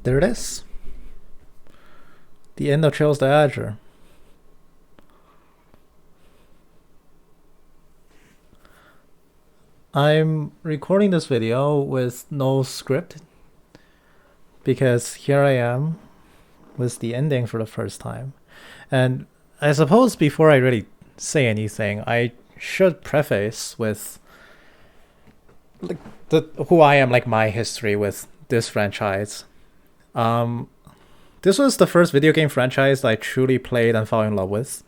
There it is. The end of Trails to Azure. I'm recording this video with no script because here I am with the ending for the first time. And I suppose before I really say anything, I should preface with like who I am, like my history with this franchise. Um, this was the first video game franchise I truly played and fell in love with.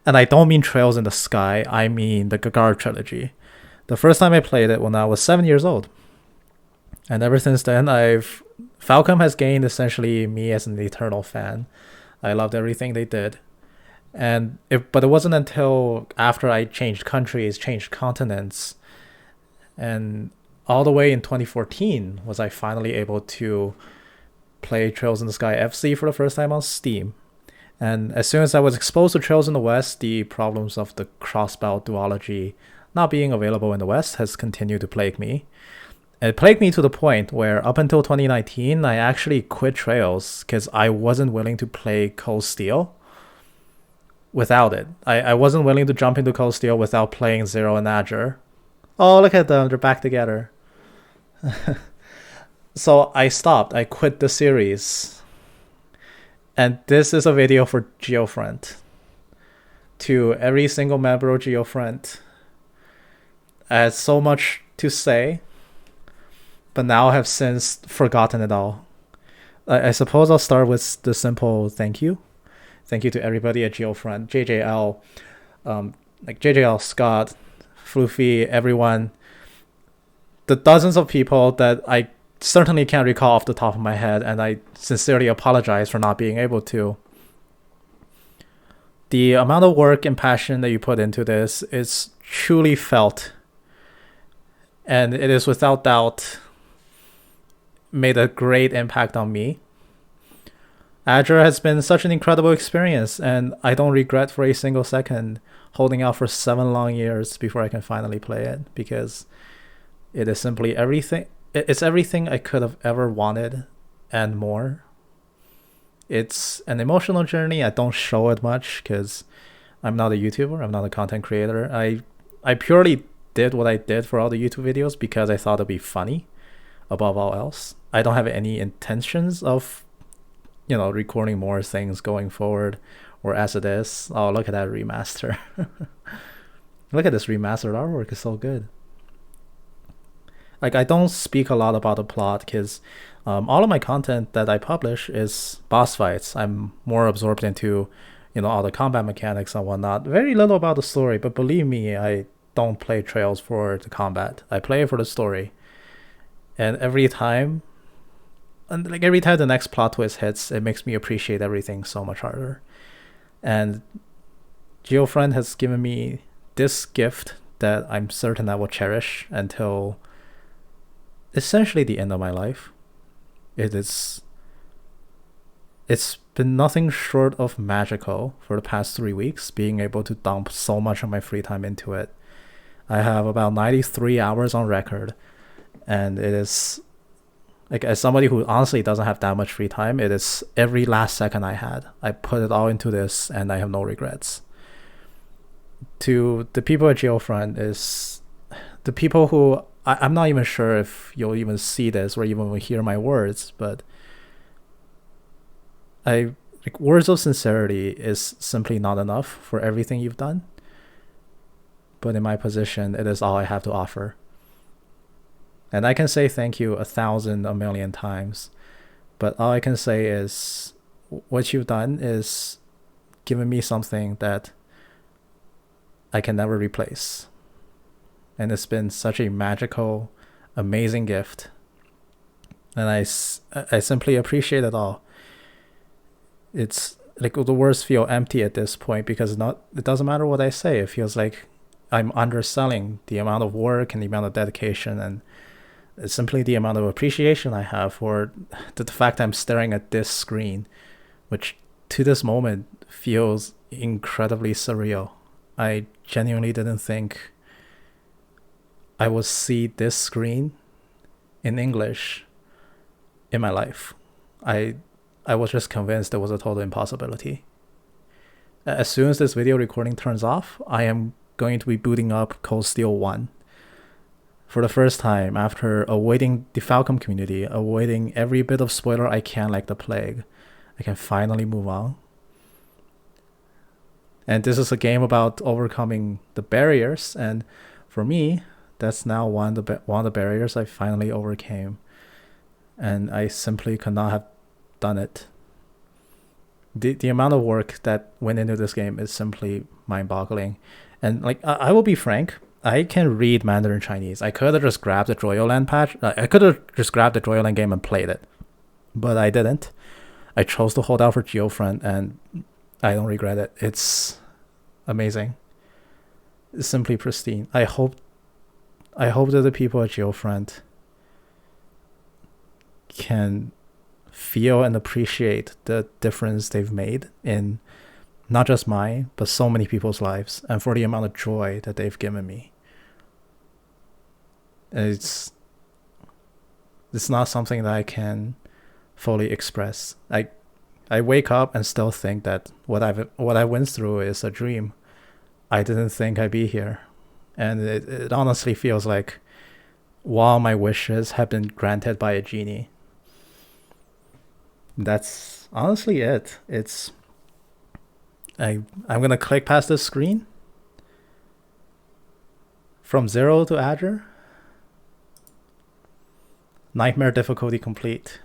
And I don't mean Trails in the Sky, I mean the Gagar trilogy. The first time I played it when I was 7 years old. And ever since then, Falcom has gained essentially me as an eternal fan. I loved everything they did. But it wasn't until after I changed countries, changed continents, and all the way in 2014 was I finally able to play Trails in the Sky FC for the first time on Steam. And as soon as I was exposed to Trails in the West, the problems of the cross-bout duology not being available in the West has continued to plague me. It plagued me to the point where up until 2019, I actually quit Trails because I wasn't willing to play Cold Steel without it. I wasn't willing to jump into Cold Steel without playing Zero and Azure. Oh, look at them. They're back together. So I stopped. I quit the series. And this is a video for Geofront. To every single member of Geofront. I had so much to say, but now I have since forgotten it all. I suppose I'll start with the simple thank you. Thank you to everybody at Geofront, JJL, like JJL, Scott, Floofy, everyone. The dozens of people that I certainly can't recall off the top of my head, and I sincerely apologize for not being able to. The amount of work and passion that you put into this is truly felt, and it is without doubt made a great impact on me. Azure has been such an incredible experience, and I don't regret for a single second holding out for 7 long years before I can finally play it, because it is simply everything. It's everything I could have ever wanted and more. It's an emotional journey. I don't show it much because I'm not a YouTuber. I'm not a content creator. I purely did what I did for all the YouTube videos because I thought it'd be funny above all else. I don't have any intentions of, recording more things going forward or as it is. Oh, look at that remaster. Look at this remastered artwork. It's so good. Like, I don't speak a lot about the plot because all of my content that I publish is boss fights. I'm more absorbed into, all the combat mechanics and whatnot. Very little about the story, but believe me, I don't play Trails for the combat. I play it for the story. And every time the next plot twist hits, it makes me appreciate everything so much harder. And Geofront has given me this gift that I'm certain I will cherish until essentially the end of my life. It's been nothing short of magical for the past 3 weeks, being able to dump so much of my free time into it. I have about 93 hours on record, and it is, like, as somebody who honestly doesn't have that much free time, it is every last second I had. I put it all into this, and I have no regrets. To the people at Geofront is the people who I'm not even sure if you'll even see this or even will hear my words, but words of sincerity is simply not enough for everything you've done. But in my position, it is all I have to offer. And I can say thank you 1,000, a million times, but all I can say is what you've done is given me something that I can never replace. And it's been such a magical, amazing gift. And I simply appreciate it all. It's like the words feel empty at this point because it doesn't matter what I say. It feels like I'm underselling the amount of work and the amount of dedication, and it's simply the amount of appreciation I have for the fact I'm staring at this screen, which to this moment feels incredibly surreal. I genuinely didn't think I would see this screen in English in my life. I was just convinced it was a total impossibility. As soon as this video recording turns off, I am going to be booting up Cold Steel 1. For the first time, after avoiding the Falcom community, avoiding every bit of spoiler I can like the plague, I can finally move on. And this is a game about overcoming the barriers, and for me, that's now one of the barriers I finally overcame. And I simply could not have done it. The amount of work that went into this game is simply mind-boggling. And like I will be frank, I can read Mandarin Chinese. I could have just grabbed the Joyoland patch. I could have just grabbed the Joyoland game and played it, but I didn't. I chose to hold out for Geofront, and I don't regret it. It's amazing. It's simply pristine. I hope that the people at Geofront can feel and appreciate the difference they've made in not just mine, but so many people's lives, and for the amount of joy that they've given me. It's not something that I can fully express. I wake up and still think that what I went through is a dream. I didn't think I'd be here, and it honestly feels like while my wishes have been granted by a genie. That's honestly it. I'm gonna click past this screen. From 0 to Azure. Nightmare difficulty complete.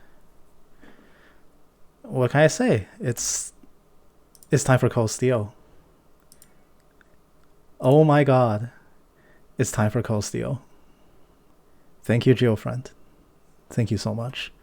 What can I say? It's time for Cold Steel. Oh my god. It's time for Cold Steel. Thank you, Geofront. Thank you so much.